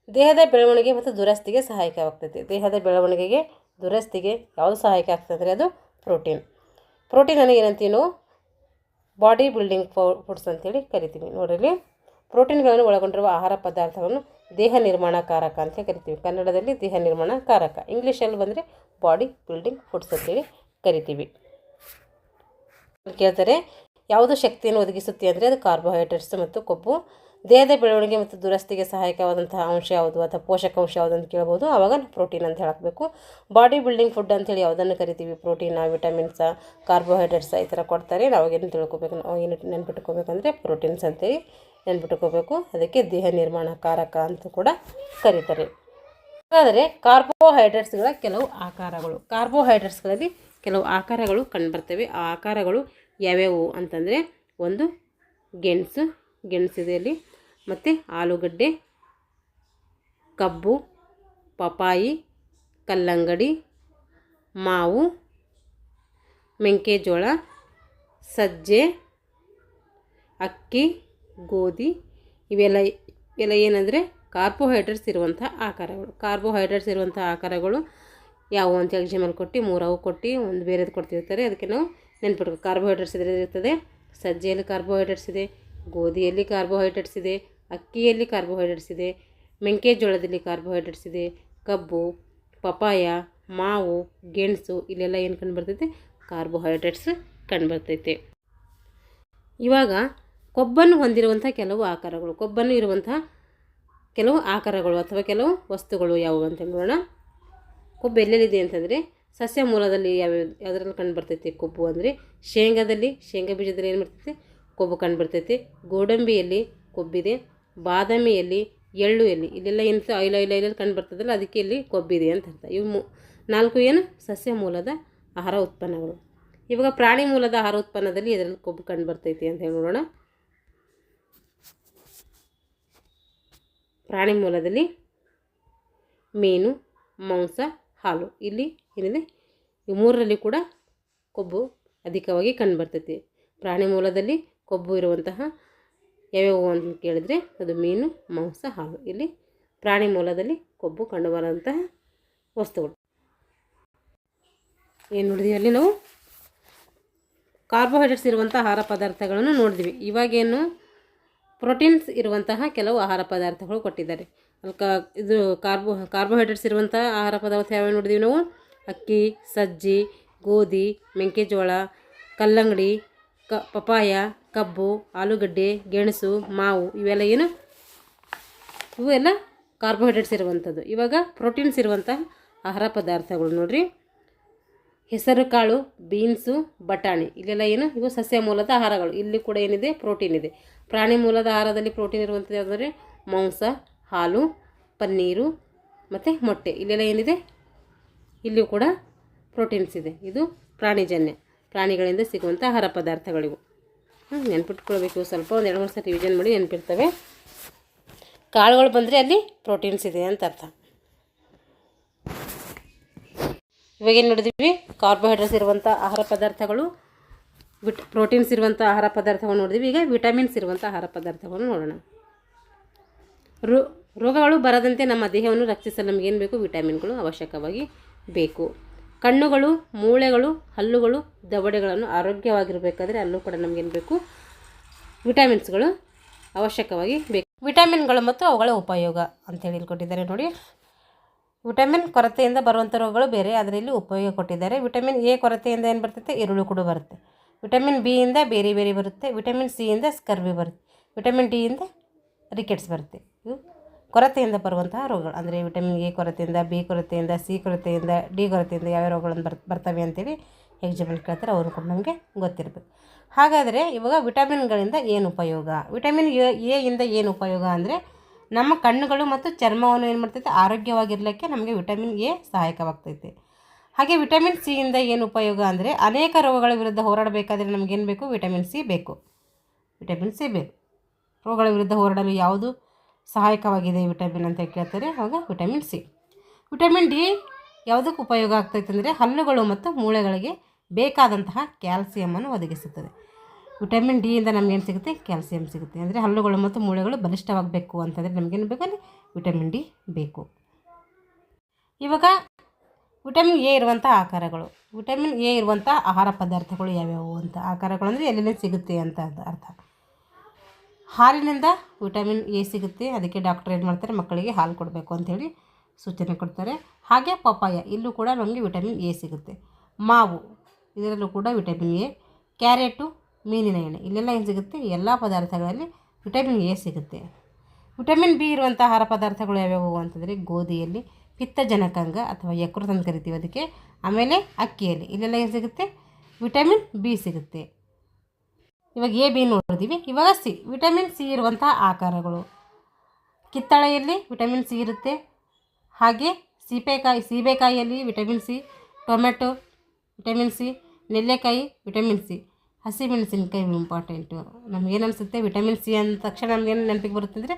ದೇಹದ ಬೆಳವಣಿಗೆ ಮತ್ತು ದುರಸ್ತಿಗೆ ಸಹಾಯಕವಾಗ್ತೈತಿ. ದೇಹದ ಬೆಳವಣಿಗೆಗೆ ದುರಸ್ತಿಗೆ ಯಾವುದು ಸಹಾಯಕ ಆಗ್ತದೆ ಅಂದರೆ ಅದು ಪ್ರೋಟೀನ್. ಪ್ರೋಟೀನನ್ನು ಏನಂತೀವಿ ನಾವು ಬಾಡಿ ಬಿಲ್ಡಿಂಗ್ ಫುಡ್ಸ್ ಅಂತೇಳಿ ಕರಿತೀವಿ. ನೋಡಿರಿ, ಪ್ರೋಟೀನ್ಗಳನ್ನು ಒಳಗೊಂಡಿರುವ ಆಹಾರ ಪದಾರ್ಥಗಳನ್ನು ದೇಹ ನಿರ್ಮಾಣಕಾರಕ ಅಂತ ಕರಿತೀವಿ. ಕನ್ನಡದಲ್ಲಿ ದೇಹ ನಿರ್ಮಾಣಕಾರಕ, ಇಂಗ್ಲೀಷಲ್ಲಿ ಬಂದರೆ ಬಾಡಿ ಬಿಲ್ಡಿಂಗ್ ಫುಡ್ಸ್ ಅಂತೇಳಿ ಕರಿತೀವಿ. ಕೇಳ್ತಾರೆ ಯಾವುದು ಶಕ್ತಿಯನ್ನು ಒದಗಿಸುತ್ತೆ ಅಂದರೆ ಅದು ಕಾರ್ಬೋಹೈಡ್ರೇಟ್ಸ್ ಮತ್ತು ಕೊಬ್ಬು. ದೇಹದ ಬೆಳವಣಿಗೆ ಮತ್ತು ದುರಸ್ತಿಗೆ ಸಹಾಯಕವಾದಂತಹ ಅಂಶ ಯಾವುದು ಅಥವಾ ಪೋಷಕಾಂಶ ಯಾವುದು ಅಂತ ಕೇಳ್ಬೋದು. ಆವಾಗ ಪ್ರೋಟೀನ್ ಅಂತ ಹೇಳಬೇಕು. ಬಾಡಿ ಬಿಲ್ಡಿಂಗ್ ಫುಡ್ ಅಂತೇಳಿ ಯಾವುದನ್ನು ಕರಿತೀವಿ? ಪ್ರೋಟೀನ, ವಿಟಮಿನ್ಸ, ಕಾರ್ಬೋಹೈಡ್ರೇಟ್ಸ ಈ ಥರ ಕೊಡ್ತಾರೆ. ನಾವಾಗೇನು ತಿಳ್ಕೊಬೇಕು, ನಾವೇನು ನೆನ್ಪಿಟ್ಕೋಬೇಕಂದ್ರೆ ಪ್ರೋಟೀನ್ಸ್ ಅಂತೇಳಿ ನೆನ್ಪಿಟ್ಕೋಬೇಕು. ಅದಕ್ಕೆ ದೇಹ ನಿರ್ಮಾಣಕಾರಕ ಅಂತ ಕೂಡ ಕರೀತಾರೆ. ಹಾಗಾದರೆ ಕಾರ್ಬೋಹೈಡ್ರೇಟ್ಸ್ಗಳ ಕೆಲವು ಆಕಾರಗಳು. ಕಾರ್ಬೋಹೈಡ್ರೇಟ್ಸ್ಗಳಲ್ಲಿ ಕೆಲವು ಆಕಾರಗಳು ಕಂಡುಬರ್ತವೆ. ಆ ಆಕಾರಗಳು ಯಾವ್ಯಾವು ಅಂತಂದರೆ, ಒಂದು ಗೆಣಸಿದೆಯಲ್ಲಿ, ಮತ್ತು ಆಲೂಗಡ್ಡೆ, ಕಬ್ಬು, ಪಪಾಯಿ, ಕಲ್ಲಂಗಡಿ, ಮಾವು, ಮೆಂಕೆಜೋಳ, ಸಜ್ಜೆ, ಅಕ್ಕಿ, ಗೋಧಿ ಇವೆಲ್ಲ ಏನಂದರೆ ಕಾರ್ಬೋಹೈಡ್ರೇಟ್ಸ್ ಇರುವಂಥ ಆಕಾರಗಳು. ಕಾರ್ಬೋಹೈಡ್ರೇಟ್ಸ್ ಇರುವಂಥ ಆಕಾರಗಳು ಯಾವುವು ಅಂತ ಎಕ್ಸಾಂಪಲ್ ಕೊಟ್ಟು 3 ಕೊಟ್ಟು ಒಂದು ಬೇರೆದು ಕೊಡ್ತಿರ್ತಾರೆ. ಅದಕ್ಕೆ ನಾವು ನೆನ್ಪಿಟ್ಬೇಕು. ಕಾರ್ಬೋಹೈಡ್ರೇಟ್ಸ್ ಇರ್ತದೆ. ಸಜ್ಜೆಯಲ್ಲಿ ಕಾರ್ಬೋಹೈಡ್ರೇಟ್ಸ್ ಇದೆ, ಗೋಧಿಯಲ್ಲಿ ಕಾರ್ಬೋಹೈಡ್ರೇಟ್ಸ್ ಇದೆ, ಅಕ್ಕಿಯಲ್ಲಿ ಕಾರ್ಬೋಹೈಡ್ರೇಟ್ಸ್ ಇದೆ, ಮೆಂಕೆಜೋಳದಲ್ಲಿ ಕಾರ್ಬೋಹೈಡ್ರೇಟ್ಸ್ ಇದೆ, ಕಬ್ಬು, ಪಪಾಯ, ಮಾವು, ಗೆಣಸು ಇಲ್ಲೆಲ್ಲ ಏನು ಕಂಡುಬರ್ತೈತೆ? ಕಾರ್ಬೋಹೈಡ್ರೇಟ್ಸ್ ಕಂಡುಬರ್ತೈತೆ. ಇವಾಗ ಕೊಬ್ಬನ್ನು ಹೊಂದಿರುವಂಥ ಕೆಲವು ಆಕಾರಗಳು, ಕೊಬ್ಬನ್ನು ಇರುವಂಥ ಕೆಲವು ಆಕಾರಗಳು ಅಥವಾ ಕೆಲವು ವಸ್ತುಗಳು ಯಾವುವು ಅಂತ ನೋಡೋಣ. ಕೊಬ್ಬು ಎಲ್ಲೆಲ್ಲಿದೆ ಅಂತಂದರೆ ಸಸ್ಯ ಮೂಲದಲ್ಲಿ ಯಾವುದ್ರಲ್ಲಿ ಕಂಡುಬರ್ತೈತೆ ಕೊಬ್ಬು ಅಂದರೆ ಶೇಂಗಾದಲ್ಲಿ, ಶೇಂಗಾ ಬೀಜದಲ್ಲಿ ಏನು ಬರ್ತೈತೆ? ಕೊಬ್ಬು ಕಂಡುಬರ್ತೈತೆ. ಗೋಡಂಬಿಯಲ್ಲಿ ಕೊಬ್ಬಿದೆ, ಬಾದಾಮಿಯಲ್ಲಿ, ಎಳ್ಳುಯಲ್ಲಿ ಇಲ್ಲೆಲ್ಲ ಏನು ಐಲಲ್ಲಿ ಕಂಡುಬರ್ತದಲ್ಲ, ಅದಕ್ಕೆ ಇಲ್ಲಿ ಕೊಬ್ಬಿದೆ ಅಂತ ಅರ್ಥ. ಇವು 4 ಏನು ಸಸ್ಯ ಮೂಲದ ಆಹಾರ ಉತ್ಪನ್ನಗಳು. ಇವಾಗ ಪ್ರಾಣಿ ಮೂಲದ ಆಹಾರ ಉತ್ಪನ್ನದಲ್ಲಿ ಇದರಲ್ಲಿ ಕೊಬ್ಬು ಕಂಡುಬರ್ತೈತಿ ಅಂತ ಹೇಳಿ ನೋಡೋಣ. ಪ್ರಾಣಿ ಮೂಲದಲ್ಲಿ ಮೀನು, ಮಾಂಸ, ಹಾಲು ಇಲ್ಲಿ ಏನಿದೆ ಈ 3ರಲ್ಲಿ ಕೂಡ ಕೊಬ್ಬು ಅಧಿಕವಾಗಿ ಕಂಡುಬರ್ತೈತಿ. ಪ್ರಾಣಿ ಮೂಲದಲ್ಲಿ ಕೊಬ್ಬು ಇರುವಂತಹ ಯಾವ್ಯಾವು ಅಂತ ಕೇಳಿದರೆ ಅದು ಮೀನು, ಮಾಂಸ, ಹಾಲು. ಇಲ್ಲಿ ಪ್ರಾಣಿ ಮೂಲದಲ್ಲಿ ಕೊಬ್ಬು ಕಂಡುಬರುವಂತಹ ವಸ್ತುಗಳು. ಏನು ನೋಡಿದ್ವಿ ಅಲ್ಲಿ ನಾವು? ಕಾರ್ಬೋಹೈಡ್ರೇಟ್ಸ್ ಇರುವಂಥ ಆಹಾರ ಪದಾರ್ಥಗಳನ್ನು ನೋಡಿದ್ವಿ. ಇವಾಗೇನು ಪ್ರೋಟೀನ್ಸ್ ಇರುವಂತಹ ಕೆಲವು ಆಹಾರ ಪದಾರ್ಥಗಳು ಕೊಟ್ಟಿದ್ದಾರೆ. ಅಲ್ಲಿ ಇದು ಕಾರ್ಬೋಹೈಡ್ರೇಟ್ಸ್ ಇರುವಂಥ ಆಹಾರ ಪದಾರ್ಥ ಯಾವ್ಯಾವ ನೋಡಿದ್ವಿ ನಾವು? ಅಕ್ಕಿ, ಸಜ್ಜಿ, ಗೋಧಿ, ಮೆಂಕೆಜೋಳ, ಕಲ್ಲಂಗಡಿ, ಪಪಾಯ, ಕಬ್ಬು, ಆಲೂಗಡ್ಡೆ, ಗೆಣಸು, ಮಾವು ಇವೆಲ್ಲ ಏನು? ಇವೆಲ್ಲ ಕಾರ್ಬೋಹೈಡ್ರೇಟ್ಸ್ ಇರುವಂಥದ್ದು. ಇವಾಗ ಪ್ರೋಟೀನ್ಸ್ ಇರುವಂಥ ಆಹಾರ ಪದಾರ್ಥಗಳು ನೋಡಿರಿ. ಹೆಸರು ಕಾಳು, ಬೀನ್ಸು, ಬಟಾಣಿ ಇಲ್ಲೆಲ್ಲ ಏನು? ಇವು ಸಸ್ಯ ಮೂಲದ ಆಹಾರಗಳು. ಇಲ್ಲಿ ಕೂಡ ಏನಿದೆ? ಪ್ರೋಟೀನ್ ಇದೆ. ಪ್ರಾಣಿ ಮೂಲದ ಆಹಾರದಲ್ಲಿ ಪ್ರೋಟೀನ್ ಇರುವಂಥದ್ದು ಯಾವುದಂದರೆ ಮಾಂಸ, ಹಾಲು, ಪನ್ನೀರು ಮತ್ತು ಮೊಟ್ಟೆ ಇಲ್ಲೆಲ್ಲ ಏನಿದೆ? ಇಲ್ಲಿಯೂ ಕೂಡ ಪ್ರೋಟೀನ್ಸ್ ಇದೆ. ಇದು ಪ್ರಾಣಿಜನ್ಯ, ಪ್ರಾಣಿಗಳಿಂದ ಸಿಗುವಂಥ ಆಹಾರ ಪದಾರ್ಥಗಳಿವು. ನೆನ್ಪಿಟ್ಕೊಳ್ಬೇಕು. ಸ್ವಲ್ಪ ಒಂದು 2-3 ಸಲ ರಿವಿಷನ್ ಮಾಡಿ ನೆನಪಿರ್ತವೆ. ಕಾಳುಗಳು ಬಂದರೆ ಅಲ್ಲಿ ಪ್ರೋಟೀನ್ಸ್ ಇದೆ ಅಂತ ಅರ್ಥ. ಇವಾಗೇನು ನೋಡಿದ್ವಿ? ಕಾರ್ಬೋಹೈಡ್ರೇಟ್ಸ್ ಇರುವಂಥ ಆಹಾರ ಪದಾರ್ಥಗಳು, ಪ್ರೋಟೀನ್ಸ್ ಇರುವಂಥ ಆಹಾರ ಪದಾರ್ಥಗಳು ನೋಡಿದ್ವಿ. ಈಗ ವಿಟಮಿನ್ಸ್ ಇರುವಂಥ ಆಹಾರ ಪದಾರ್ಥಗಳನ್ನು ನೋಡೋಣ. ರೋಗಗಳು ಬರದಂತೆ ನಮ್ಮ ದೇಹವನ್ನು ರಕ್ಷಿಸಲು ನಮಗೇನು ಬೇಕು? ವಿಟಮಿನ್ಗಳು ಅವಶ್ಯಕವಾಗಿ ಬೇಕು. ಕಣ್ಣುಗಳು, ಮೂಳೆಗಳು, ಹಲ್ಲುಗಳು, ದವಡೆಗಳನ್ನು ಆರೋಗ್ಯವಾಗಿರಬೇಕಾದ್ರೆ ಅಲ್ಲೂ ಕೂಡ ನಮಗೇನು ಬೇಕು? ವಿಟಮಿನ್ಸ್ಗಳು ಅವಶ್ಯಕವಾಗಿ ಬೇಕು. ವಿಟಮಿನ್ಗಳು ಮತ್ತು ಅವುಗಳ ಉಪಯೋಗ ಅಂತೇಳಿ ಇಲ್ಲಿ ಕೊಟ್ಟಿದ್ದಾರೆ ನೋಡಿ. ವಿಟಮಿನ್ ಕೊರತೆಯಿಂದ ಬರುವಂಥ ರೋಗಗಳು ಬೇರೆ, ಅದರಲ್ಲಿ ಉಪಯೋಗ ಕೊಟ್ಟಿದ್ದಾರೆ. ವಿಟಮಿನ್ ಎ ಕೊರತೆಯಿಂದ ಏನು ಬರ್ತೈತೆ? ಈರುಳ್ಳಿ ಕೂಡ ಬರುತ್ತೆ. ವಿಟಮಿನ್ ಬಿ ಇಂದ ಬೇರೆ ಬೇರೆ ಬರುತ್ತೆ. ವಿಟಮಿನ್ ಸಿ ಇಂದ ಸ್ಕರ್ವಿ ಬರುತ್ತೆ. ವಿಟಮಿನ್ ಡಿ ಇಂದ ರಿಕೆಟ್ಸ್ ಬರುತ್ತೆ. ಇವು ಕೊರತೆಯಿಂದ ಬರುವಂತಹ ರೋಗಗಳು. ಅಂದರೆ ವಿಟಮಿನ್ ಎ ಕೊರತೆಯಿಂದ, ಬಿ ಕೊರತೆಯಿಂದ, ಸಿ ಕೊರತೆಯಿಂದ, ಡಿ ಕೊರತೆಯಿಂದ ಯಾವ್ಯಾವ ರೋಗಗಳನ್ನು ಬರ್ತವೆ ಅಂತೇಳಿ ಎಕ್ಸಾಂಪಲ್ ಕೇಳ್ತಾರೆ. ಅವರು ಕೂಡ ನಮಗೆ ಗೊತ್ತಿರಬೇಕು. ಹಾಗಾದರೆ ಇವಾಗ ವಿಟಮಿನ್ಗಳಿಂದ ಏನು ಉಪಯೋಗ? ವಿಟಮಿನ್ ಎ ಇಂದ ಏನು ಉಪಯೋಗ ಅಂದರೆ ನಮ್ಮ ಕಣ್ಣುಗಳು ಮತ್ತು ಚರ್ಮವನ್ನು ಏನು ಮಾಡ್ತೈತೆ? ಆರೋಗ್ಯವಾಗಿರಲಿಕ್ಕೆ ನಮಗೆ ವಿಟಮಿನ್ ಎ ಸಹಾಯಕವಾಗ್ತೈತೆ. ಹಾಗೆ ವಿಟಮಿನ್ ಸಿ ಇಂದ ಏನು ಉಪಯೋಗ ಅಂದರೆ ಅನೇಕ ರೋಗಗಳ ವಿರುದ್ಧ ಹೋರಾಡಬೇಕಾದ್ರೆ ನಮಗೇನು ಬೇಕು? ವಿಟಮಿನ್ ಸಿ ಬೇಕು. ವಿಟಮಿನ್ ಸಿ ಬೇಕು. ರೋಗಗಳ ವಿರುದ್ಧ ಹೋರಾಡಲು ಯಾವುದು ಸಹಾಯಕವಾಗಿದೆ ವಿಟಮಿನ್ ಅಂತ ಕೇಳ್ತಾರೆ? ಆವಾಗ ವಿಟಮಿನ್ ಸಿ. ವಿಟಮಿನ್ ಡಿ ಯಾವುದಕ್ಕೆ ಉಪಯೋಗ ಆಗ್ತೈತೆ ಅಂದರೆ ಹಲ್ಲುಗಳು ಮತ್ತು ಮೂಳೆಗಳಿಗೆ ಬೇಕಾದಂತಹ ಕ್ಯಾಲ್ಸಿಯಮನ್ನು ಒದಗಿಸುತ್ತದೆ. ವಿಟಮಿನ್ ಡಿಯಿಂದ ನಮಗೇನು ಸಿಗುತ್ತೆ? ಕ್ಯಾಲ್ಸಿಯಂ ಸಿಗುತ್ತೆ. ಅಂದರೆ ಹಲ್ಲುಗಳು ಮತ್ತು ಮೂಳೆಗಳು ಬಲಿಷ್ಠವಾಗಬೇಕು ಅಂತಂದರೆ ನಮಗೇನು ಬೇಕಲ್ಲಿ? ವಿಟಮಿನ್ ಡಿ ಬೇಕು. ಇವಾಗ ವಿಟಮಿನ್ ಎ ಇರುವಂಥ ಆಕಾರಗಳು. ವಿಟಮಿನ್ ಎ ಇರುವಂಥ ಆಹಾರ ಪದಾರ್ಥಗಳು ಯಾವ್ಯಾವು ಅಂತ. ಆಕಾರಗಳು ಅಂದರೆ ಎಲ್ಲೆಲ್ಲಿ ಸಿಗುತ್ತೆ ಅಂತ ಅರ್ಥ. ಹಾಲಿನಿಂದ ವಿಟಮಿನ್ ಎ ಸಿಗುತ್ತೆ. ಅದಕ್ಕೆ ಡಾಕ್ಟರ್ ಏನು ಮಾಡ್ತಾರೆ? ಮಕ್ಕಳಿಗೆ ಹಾಲು ಕೊಡಬೇಕು ಅಂಥೇಳಿ ಸೂಚನೆ ಕೊಡ್ತಾರೆ. ಹಾಗೆ ಪಪ್ಪಾಯ, ಇಲ್ಲೂ ಕೂಡ ನಮಗೆ ವಿಟಮಿನ್ ಎ ಸಿಗುತ್ತೆ. ಮಾವು, ಇದರಲ್ಲೂ ಕೂಡ ವಿಟಮಿನ್ ಎ. ಕ್ಯಾರೆಟು, ಮೀನಿನ ಎಣ್ಣೆ, ಇಲ್ಲೆಲ್ಲ ಏನು ಸಿಗುತ್ತೆ? ಎಲ್ಲ ಪದಾರ್ಥಗಳಲ್ಲಿ ವಿಟಮಿನ್ ಎ ಸಿಗುತ್ತೆ. ವಿಟಮಿನ್ ಬಿ ಇರುವಂಥ ಆಹಾರ ಪದಾರ್ಥಗಳು ಯಾವ್ಯಾವು ಅಂತಂದರೆ ಗೋಧಿಯಲ್ಲಿ ಪಿತ್ತಜನಕಾಂಗ ಅಥವಾ ಯಕೃತ್ ಅಂತ ಕರಿತೀವಿ ಅದಕ್ಕೆ. ಆಮೇಲೆ ಅಕ್ಕಿಯಲ್ಲಿ, ಇಲ್ಲೆಲ್ಲ ಏನು ಸಿಗುತ್ತೆ? ವಿಟಮಿನ್ ಬಿ ಸಿಗುತ್ತೆ. ಇವಾಗ ಎ ಬಿ ನೋಡಿದ್ದೀವಿ. ಇವಾಗ ಸಿ, ವಿಟಮಿನ್ ಸಿ ಇರುವಂಥ ಆಕಾರಗಳು. ಕಿತ್ತಳೆಯಲ್ಲಿ ವಿಟಮಿನ್ ಸಿ ಇರುತ್ತೆ. ಹಾಗೆ ಸೀಬೆಕಾಯಿಯಲ್ಲಿ vitamin C, tomato vitamin C, ನೆಲ್ಲೆಕಾಯಿ ವಿಟಮಿನ್ ಸಿ, ಹಸಿಮೆಣಸಿನ್ಕಾಯಿ ಇಂಪಾರ್ಟೆಂಟು. ನಮಗೇನು ಅನಿಸುತ್ತೆ? ವಿಟಮಿನ್ ಸಿ ಅಂದ ತಕ್ಷಣ ನಮಗೇನು ನೆನಪಿಗೆ ಬರುತ್ತೆ ಅಂದರೆ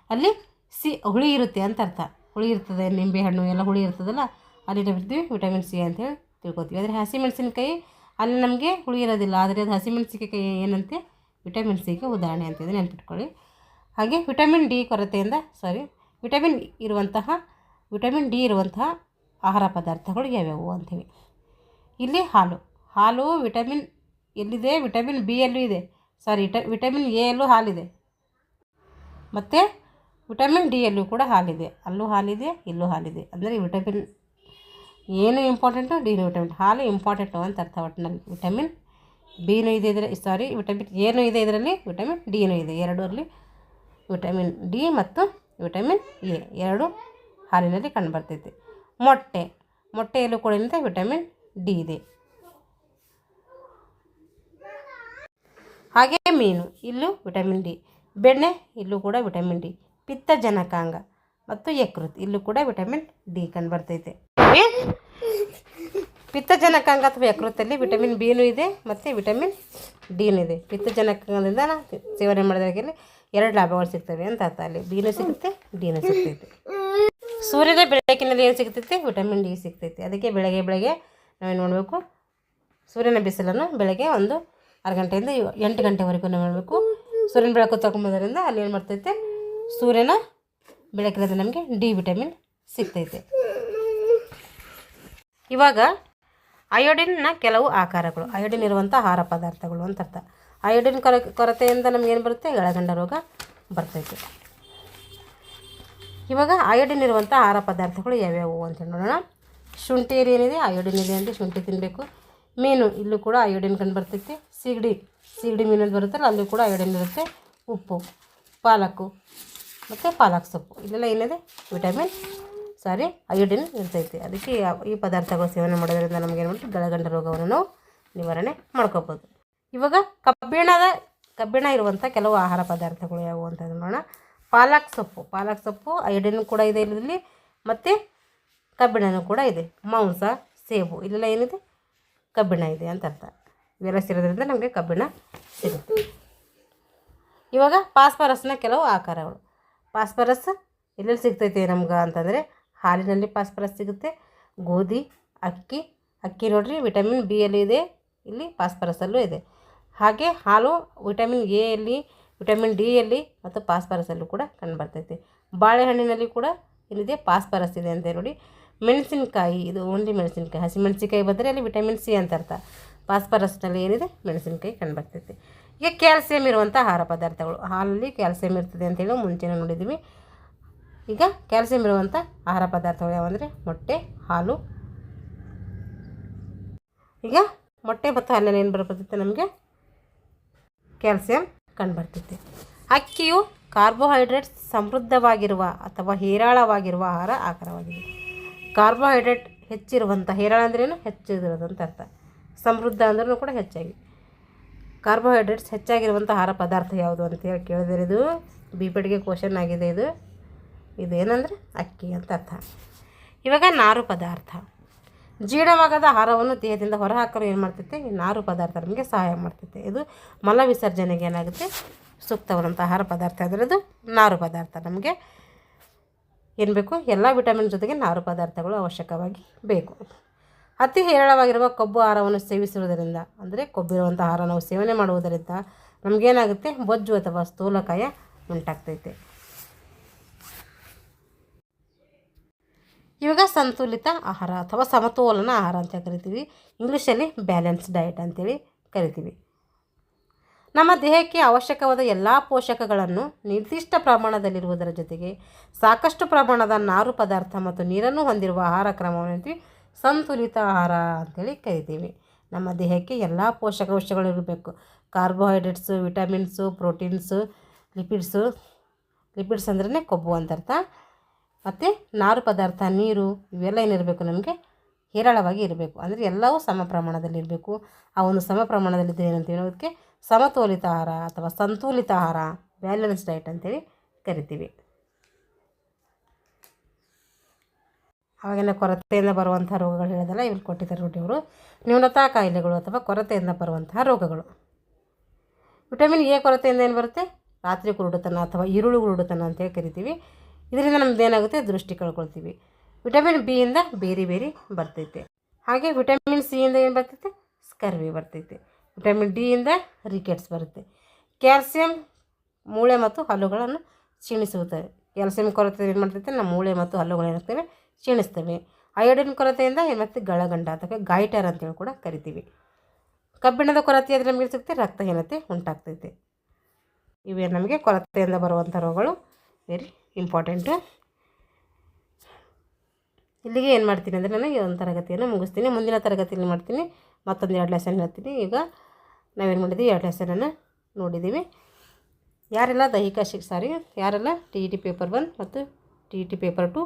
ಅಲ್ಲಿ ಸಿ ಹುಳಿ ಇರುತ್ತೆ ಅಂತ ಅರ್ಥ. ಹುಳಿ ಇರ್ತದೆ, ನಿಂಬೆಹಣ್ಣು ಎಲ್ಲ ಹುಳಿ ಇರ್ತದಲ್ಲ, ಅಲ್ಲಿ ಇರ್ತೀವಿ ವಿಟಮಿನ್ ಸಿ ಅಂತೇಳಿ ತಿಳ್ಕೊತೀವಿ. ಆದರೆ ಹಸಿಮೆಣಸಿನ್ಕಾಯಿ ಅಲ್ಲಿ ನಮಗೆ ಹುಳಿ ಇರೋದಿಲ್ಲ, ಆದರೆ ಅದು ಹಸಿಮೆಣಸಿನಕಾಯಿ ಏನಂತೆ? ವಿಟಮಿನ್ ಸಿಗೆ ಉದಾಹರಣೆ ಅಂತಿದೆ, ನೆನ್ಪಿಟ್ಕೊಳ್ಳಿ. ಹಾಗೆ ವಿಟಮಿನ್ ಡಿ ಕೊರತೆಯಿಂದ ವಿಟಮಿನ್ ಡಿ ಇರುವಂತಹ ಆಹಾರ ಪದಾರ್ಥಗಳು ಯಾವ್ಯಾವು ಅಂತೀವಿ. ಇಲ್ಲಿ ಹಾಲು ವಿಟಮಿನ್ ಎಲ್ಲಿದೆ? ವಿಟಮಿನ್ ಬಿ ಯಲ್ಲೂ ಇದೆ. ವಿಟಮಿನ್ ಎ ಯಲ್ಲೂ ಹಾಲಿದೆ. ಮತ್ತು ವಿಟಮಿನ್ ಡಿ ಯಲ್ಲೂ ಕೂಡ ಹಾಲಿದೆ. ಅಲ್ಲೂ ಹಾಲಿದೆ, ಇಲ್ಲೂ ಹಾಲಿದೆ. ಅಂದರೆ ವಿಟಮಿನ್ ಏನು ಇಂಪಾರ್ಟೆಂಟು? ಡಿನೂ ವಿಟಮಿನ್. ಹಾಲು ಇಂಪಾರ್ಟೆಂಟು ಅಂತ ಅರ್ಥ. ಒಟ್ಟಿನಲ್ಲಿ ವಿಟಮಿನ್ ಬಿನೂ ಇದೆ ವಿಟಮಿನ್ ಏನೂ ಇದೆ ಇದರಲ್ಲಿ, ವಿಟಮಿನ್ ಡಿನೂ ಇದೆ. ಎರಡರಲ್ಲಿ ವಿಟಮಿನ್ ಡಿ ಮತ್ತು ವಿಟಮಿನ್ ಎ ಎರಡು ಹಾಲಿನಲ್ಲಿ ಕಂಡುಬರ್ತೈತೆ. ಮೊಟ್ಟೆಯಲ್ಲೂ ಕೂಡ ವಿಟಮಿನ್ ಡಿ ಇದೆ. ಹಾಗೆ ಮೀನು, ಇಲ್ಲೂ ವಿಟಮಿನ್ ಡಿ. ಬೆಣ್ಣೆ, ಇಲ್ಲೂ ಕೂಡ ವಿಟಮಿನ್ ಡಿ. ಪಿತ್ತಜನಕಾಂಗ ಮತ್ತು ಯಕೃತ್, ಇಲ್ಲೂ ಕೂಡ ವಿಟಮಿನ್ ಡಿ ಕಂಡುಬರ್ತೈತೆ. ಪಿತ್ತಜನಕಾಂಗ ಅಥವಾ ಯಕೃತ್ತಲ್ಲಿ ವಿಟಮಿನ್ ಬಿನೂ ಇದೆ ಮತ್ತು ವಿಟಮಿನ್ ಡಿನೂ ಇದೆ. ಪಿತ್ತಜನಕಾಂಗದಿಂದ ಸೇವನೆ ಮಾಡಿದಾಗಲಿ 2 ಲಾಭಗಳು ಸಿಗ್ತವೆ ಅಂತ ಅರ್ಥ. ಅಲ್ಲಿ ಬಿನೂ ಸಿಗುತ್ತೆ, ಡಿನೂ ಸಿಗ್ತೈತೆ. ಸೂರ್ಯನ ಬೆಳಕಿನಲ್ಲಿ ಏನು ಸಿಗ್ತೈತೆ? ವಿಟಮಿನ್ ಡಿ ಸಿಗ್ತೈತೆ. ಅದಕ್ಕೆ ಬೆಳಗ್ಗೆ ನಾವೇನು ಮಾಡಬೇಕು? ಸೂರ್ಯನ ಬಿಸಿಲನ್ನು ಬೆಳಗ್ಗೆ ಒಂದು 6 ಗಂಟೆಯಿಂದ 8 ಗಂಟೆವರೆಗೂ ನಾವು ಮಾಡಬೇಕು. ಸೂರ್ಯನ ಬೆಳಕು ತಗೊಂಬೋದ್ರಿಂದ ಅಲ್ಲಿ ಏನು ಮಾಡ್ತೈತೆ? ಸೂರ್ಯನ ಬೆಳಕಿನಿಂದ ನಮಗೆ ಡಿ ವಿಟಮಿನ್ ಸಿಗ್ತೈತೆ. ಇವಾಗ ಅಯೋಡಿನ್ನ ಕೆಲವು ಆಕಾರಗಳು. ಅಯೋಡಿನ್ ಇರುವಂಥ ಆಹಾರ ಪದಾರ್ಥಗಳು ಅಂತ ಅರ್ಥ. ಅಯೋಡಿನ್ ಕೊರತೆಯಿಂದ ನಮಗೇನು ಬರುತ್ತೆ? ಎಳಗಂಡ ರೋಗ ಬರ್ತೈತೆ. ಇವಾಗ ಅಯೋಡಿನ್ ಇರುವಂಥ ಆಹಾರ ಪದಾರ್ಥಗಳು ಯಾವ್ಯಾವು ಅಂತ ನೋಡೋಣ. ಶುಂಠಿಯಲ್ಲಿ ಏನಿದೆ? ಅಯೋಡಿನ್ ಇದೆ ಅಂದರೆ ಶುಂಠಿ ತಿನ್ನಬೇಕು. ಮೀನು, ಇಲ್ಲೂ ಕೂಡ ಅಯೋಡಿನ್ ಕಂಡು ಬರ್ತೈತೆ. ಸಿಗಡಿ ಮೀನಲ್ಲಿ ಬರುತ್ತಲ್ಲ, ಅಲ್ಲೂ ಕೂಡ ಅಯೋಡಿನ್ ಇರುತ್ತೆ. ಉಪ್ಪು, ಪಾಲಕ್ ಸೊಪ್ಪು, ಇಲ್ಲೆಲ್ಲ ಏನಿದೆ? ಅಯೋಡಿನ್ ಇರ್ತೈತೆ. ಅದಕ್ಕೆ ಈ ಪದಾರ್ಥಗಳು ಸೇವನೆ ಮಾಡೋದ್ರಿಂದ ನಮಗೇನು ಮಾಡ್ತೀವಿ? ಗಳಗಂಡ ರೋಗವನ್ನು ನಾವು ನಿವಾರಣೆ ಮಾಡ್ಕೋಬೋದು. ಇವಾಗ ಕಬ್ಬಿಣ ಇರುವಂಥ ಕೆಲವು ಆಹಾರ ಪದಾರ್ಥಗಳು ಯಾವುವು ಅಂತ ನೋಡೋಣ. ಪಾಲಕ್ ಸೊಪ್ಪು ಅಯೋಡಿನ್ ಕೂಡ ಇದೆ ಇದರಲ್ಲಿ, ಮತ್ತು ಕಬ್ಬಿಣನೂ ಕೂಡ ಇದೆ. ಮಾಂಸ, ಸೇಬು, ಇಲ್ಲೆಲ್ಲ ಏನಿದೆ? ಕಬ್ಬಿಣ ಇದೆ ಅಂತ ಅರ್ಥ. ಇವೆಲ್ಲ ಸೇರೋದ್ರಿಂದ ನಮಗೆ ಕಬ್ಬಿಣ ಸಿಗುತ್ತೆ. ಇವಾಗ ಫಾಸ್ಫರಸ್ನ ಕೆಲವು ಆಕಾರಗಳು. ಫಾಸ್ಫರಸ್ ಎಲ್ಲೆಲ್ಲಿ ಸಿಗ್ತೈತೆ ನಮ್ಗೆ ಅಂತಂದರೆ ಹಾಲಿನಲ್ಲಿ ಫಾಸ್ಫರಸ್ ಸಿಗುತ್ತೆ. ಗೋಧಿ, ಅಕ್ಕಿ ನೋಡ್ರಿ ವಿಟಮಿನ್ ಬಿ ಯಲ್ಲಿ ಇದೆ, ಇಲ್ಲಿ ಫಾಸ್ಫರಸಲ್ಲೂ ಇದೆ. ಹಾಗೆ ಹಾಲು ವಿಟಮಿನ್ ಎ ಯಲ್ಲಿ, ವಿಟಮಿನ್ ಡಿ ಯಲ್ಲಿ ಮತ್ತು ಫಾಸ್ಫರಸಲ್ಲೂ ಕೂಡ ಕಂಡುಬರ್ತೈತೆ. ಬಾಳೆಹಣ್ಣಿನಲ್ಲಿ ಕೂಡ ಏನಿದೆ? ಫಾಸ್ಫರಸ್ ಇದೆ ಅಂತ ನೋಡಿ. ಮೆಣಸಿನಕಾಯಿ, ಇದು ಓನ್ಲಿ ಮೆಣಸಿನಕಾಯಿ, ಹಸಿಮೆಣಸಿನಕಾಯಿ ಬಂದರೆ ಅಲ್ಲಿ ವಿಟಮಿನ್ ಸಿ ಅಂತ ಅರ್ಥ. ಫಾಸ್ಫರಸ್ನಲ್ಲಿ ಏನಿದೆ? ಮೆಣಸಿನಕಾಯಿ ಕಂಡುಬರ್ತೈತೆ. ಈಗ ಕ್ಯಾಲ್ಸಿಯಂ ಇರುವಂಥ ಆಹಾರ ಪದಾರ್ಥಗಳು. ಹಾಲಲ್ಲಿ ಕ್ಯಾಲ್ಸಿಯಂ ಇರ್ತದೆ ಅಂತೇಳಿ ಮುಂಚೆನೇ ನೋಡಿದ್ದೀವಿ. ಈಗ ಕ್ಯಾಲ್ಸಿಯಂ ಇರುವಂಥ ಆಹಾರ ಪದಾರ್ಥಗಳು ಯಾವಂದರೆ ಮೊಟ್ಟೆ, ಹಾಲು. ಈಗ ಮೊಟ್ಟೆ ಮತ್ತು ಹಾಲಿನಲ್ಲಿ ಏನು ಬರ್ತೈತೆ? ನಮಗೆ ಕ್ಯಾಲ್ಸಿಯಂ ಕಂಡುಬರ್ತೈತೆ. ಅಕ್ಕಿಯು ಕಾರ್ಬೋಹೈಡ್ರೇಟ್ಸ್ ಸಮೃದ್ಧವಾಗಿರುವ ಅಥವಾ ಹೇರಳವಾಗಿರುವ ಆಹಾರವಾಗಿದೆ. ಕಾರ್ಬೋಹೈಡ್ರೇಟ್ ಹೆಚ್ಚಿರುವಂಥ, ಹೇರಳ ಅಂದ್ರೇನು? ಹೆಚ್ಚಿರೋದಂತ ಅರ್ಥ. ಸಮೃದ್ಧ ಅಂದ್ರೂ ಕೂಡ ಹೆಚ್ಚಾಗಿ. ಕಾರ್ಬೋಹೈಡ್ರೇಟ್ಸ್ ಹೆಚ್ಚಾಗಿರುವಂಥ ಆಹಾರ ಪದಾರ್ಥ ಯಾವುದು ಅಂತೇಳಿ ಕೇಳಿದರೆ ಇದು ಬಿಪೆಡ್ಗೆ ಕ್ವಶನ್ ಆಗಿದೆ. ಇದೇನಂದರೆ ಅಕ್ಕಿ ಅಂತ ಅರ್ಥ. ಇವಾಗ ನಾರು ಪದಾರ್ಥ. ಜೀರ್ಣವಾಗದ ಆಹಾರವನ್ನು ದೇಹದಿಂದ ಹೊರಹಾಕಲು ಏನು ಮಾಡ್ತೈತೆ? ಈ ನಾರು ಪದಾರ್ಥ ನಮಗೆ ಸಹಾಯ ಮಾಡ್ತೈತೆ. ಇದು ಮಲ ವಿಸರ್ಜನೆಗೆ ಏನಾಗುತ್ತೆ? ಸೂಕ್ತವಾದಂಥ ಆಹಾರ ಪದಾರ್ಥ ಅಂದರೆ ಅದು ನಾರು ಪದಾರ್ಥ. ನಮಗೆ ಏನು ಬೇಕು, ಎಲ್ಲ ವಿಟಮಿನ್ ಜೊತೆಗೆ ನಾರು ಪದಾರ್ಥಗಳು ಅವಶ್ಯಕವಾಗಿ ಬೇಕು. ಅತಿ ಹೇರಳವಾಗಿರುವ ಕೊಬ್ಬು ಆಹಾರವನ್ನು ಸೇವಿಸುವುದರಿಂದ, ಅಂದರೆ ಕೊಬ್ಬಿರುವಂಥ ಆಹಾರ ನಾವು ಸೇವನೆ ಮಾಡುವುದರಿಂದ ನಮಗೇನಾಗುತ್ತೆ, ಬೊಜ್ಜು ಅಥವಾ ಸ್ಥೂಲಕಾಯ ಉಂಟಾಗ್ತೈತೆ. ಇವಾಗ ಸಂತುಲಿತ ಆಹಾರ ಅಥವಾ ಸಮತೋಲನ ಆಹಾರ ಅಂತ ಕರಿತೀವಿ, ಇಂಗ್ಲೀಷಲ್ಲಿ ಬ್ಯಾಲೆನ್ಸ್ ಡಯಟ್ ಅಂತೇಳಿ ಕರಿತೀವಿ. ನಮ್ಮ ದೇಹಕ್ಕೆ ಅವಶ್ಯಕವಾದ ಎಲ್ಲ ಪೋಷಕಗಳನ್ನು ನಿರ್ದಿಷ್ಟ ಪ್ರಮಾಣದಲ್ಲಿರುವುದರ ಜೊತೆಗೆ ಸಾಕಷ್ಟು ಪ್ರಮಾಣದ ನಾರು ಪದಾರ್ಥ ಮತ್ತು ನೀರನ್ನು ಹೊಂದಿರುವ ಆಹಾರ ಕ್ರಮವನ್ನು ಸಂತುಲಿತ ಆಹಾರ ಅಂತೇಳಿ ಕರಿತೀವಿ. ನಮ್ಮ ದೇಹಕ್ಕೆ ಎಲ್ಲ ಪೋಷಕಾಂಶಗಳು ಇರಬೇಕು. ಕಾರ್ಬೋಹೈಡ್ರೇಟ್ಸು, ವಿಟಮಿನ್ಸು, ಪ್ರೋಟೀನ್ಸು, ಲಿಪಿಡ್ಸ್ ಅಂದ್ರೆ ಕೊಬ್ಬು ಅಂತ ಅರ್ಥ. ಮತ್ತು ನಾರು ಪದಾರ್ಥ, ನೀರು, ಇವೆಲ್ಲ ಏನಿರಬೇಕು, ನಮಗೆ ಹೇರಳವಾಗಿ ಇರಬೇಕು. ಅಂದರೆ ಎಲ್ಲವೂ ಸಮ ಪ್ರಮಾಣದಲ್ಲಿರಬೇಕು. ಆ ಒಂದು ಸಮ ಪ್ರಮಾಣದಲ್ಲಿದ್ದರೆ ಏನಂತ ಹೇಳೋದಕ್ಕೆ ಸಮತೋಲಿತ ಆಹಾರ ಅಥವಾ ಸಂತುಲಿತ ಆಹಾರ, ಬ್ಯಾಲೆನ್ಸ್ ಡಯಟ್ ಅಂತೇಳಿ ಕರಿತೀವಿ. ಆವಾಗಿನ ಕೊರತೆಯಿಂದ ಬರುವಂಥ ರೋಗಗಳು ಹೇಳೋದಲ್ಲ, ಇವ್ರು ಕೊಟ್ಟಿದ್ದಾರೆ ನೋಡಿ ಅವರು, ನ್ಯೂನತಾ ಕಾಯಿಲೆಗಳು ಅಥವಾ ಕೊರತೆಯಿಂದ ಬರುವಂತಹ ರೋಗಗಳು. ವಿಟಮಿನ್ ಎ ಕೊರತೆಯಿಂದ ಏನು ಬರುತ್ತೆ, ರಾತ್ರಿ ಕುರುಡುತನ ಅಥವಾ ಈರುಳು ಕುರುಡುತನ ಅಂತೇಳಿ ಕರಿತೀವಿ. ಇದರಿಂದ ನಮ್ದು ಏನಾಗುತ್ತೆ, ದೃಷ್ಟಿ ಕಳ್ಕೊಳ್ತೀವಿ. ವಿಟಮಿನ್ ಬಿ ಇಂದ ಬೇರೆ ಬೇರೆ ಬರ್ತೈತೆ. ಹಾಗೆ ವಿಟಮಿನ್ ಸಿ ಇಂದ ಏನು ಬರ್ತೈತೆ, ಸ್ಕರ್ವಿ ಬರ್ತೈತೆ. ವಿಟಮಿನ್ ಡಿ ಇಂದ ರಿಕೆಟ್ಸ್ ಬರುತ್ತೆ. ಕ್ಯಾಲ್ಸಿಯಂ ಮೂಳೆ ಮತ್ತು ಹಲ್ಲುಗಳನ್ನು ಕ್ಷೀಣಿಸುತ್ತದೆ. ಕ್ಯಾಲ್ಸಿಯಂ ಕೊರತೆ ಏನು ಮಾಡ್ತೈತೆ, ನಮ್ಮ ಮೂಳೆ ಮತ್ತು ಹಲ್ಲುಗಳು ಏನಾಗ್ತವೆ, ಕ್ಷೀಣಿಸ್ತವೆ. ಅಯೋಡಿನ್ ಕೊರತೆಯಿಂದ ಏನು ಮಾಡ್ತೀವಿ, ಗಳಗಂಡ ಅಥವಾ ಗೈಟರ್ ಅಂತೇಳಿ ಕೂಡ ಕರಿತೀವಿ. ಕಬ್ಬಿಣದ ಕೊರತೆ ಆದರೆ ನಮಗೆ ಸಿಗುತ್ತೆ, ರಕ್ತಹೀನತೆ ಉಂಟಾಗ್ತೈತೆ. ಇವೇ ನಮಗೆ ಕೊರತೆಯಿಂದ ಬರುವಂಥ ರೋಗಗಳು, ವೆರಿ ಇಂಪಾರ್ಟೆಂಟು. ಇಲ್ಲಿಗೆ ಏನು ಮಾಡ್ತೀನಿ ಅಂದರೆ ನಾನು ಈ ಒಂದು ತರಗತಿಯನ್ನು ಮುಗಿಸ್ತೀನಿ. ಮುಂದಿನ ತರಗತಿಯಲ್ಲಿ ಮಾಡ್ತೀನಿ, ಮತ್ತೊಂದು 2 ಲೆಸನ್ ಹೇಳ್ತೀನಿ. ಈಗ ನಾವೇನು ಮಾಡಿದ್ದೀವಿ, 2 ಲೆಸನನ್ನು ನೋಡಿದ್ದೀವಿ. ಯಾರೆಲ್ಲ ಯಾರೆಲ್ಲ TET ಪೇಪರ್ 1 ಮತ್ತು TET ಪೇಪರ್ 2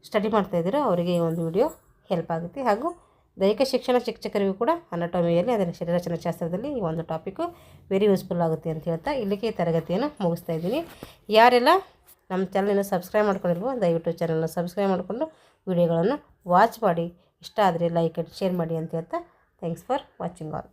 ಸ್ಟಡಿ ಮಾಡ್ತಾಯಿದ್ದೀರೋ ಅವರಿಗೆ ಈ ಒಂದು ವಿಡಿಯೋ ಹೆಲ್ಪ್ ಆಗುತ್ತೆ. ಹಾಗೂ ದೈಹಿಕ ಶಿಕ್ಷಣ ಶಿಕ್ಷಕರಿಗೂ ಕೂಡ ಅನಾಟಮಿಯಲ್ಲಿ, ಅದರ ಶರೀರರಚನಾಶಾಸ್ತ್ರದಲ್ಲಿ ಈ ಒಂದು ಟಾಪಿಕ್ಕು ವೆರಿ ಯೂಸ್ಫುಲ್ ಆಗುತ್ತೆ ಅಂತ ಹೇಳ್ತಾ ಇಲ್ಲಿಗೆ ಈ ತರಗತಿಯನ್ನು ಮುಗಿಸ್ತಾ ಇದ್ದೀನಿ. ಯಾರೆಲ್ಲ ನಮ್ಮ ಚಾನಲನ್ನು ಸಬ್ಸ್ಕ್ರೈಬ್ ಮಾಡ್ಕೊಂಡಿಲ್ವೋ ದಯವಿಟ್ಟು ಚಾನಲ್ನ ಸಬ್ಸ್ಕ್ರೈಬ್ ಮಾಡಿಕೊಂಡು ವಿಡಿಯೋಗಳನ್ನು ವಾಚ್ ಮಾಡಿ. ಇಷ್ಟ ಆದರೆ ಲೈಕ್ ಆ್ಯಂಡ್ ಶೇರ್ ಮಾಡಿ ಅಂತ ಹೇಳ್ತಾ ಥ್ಯಾಂಕ್ಸ್ ಫಾರ್ ವಾಚಿಂಗ್ ಆಲ್.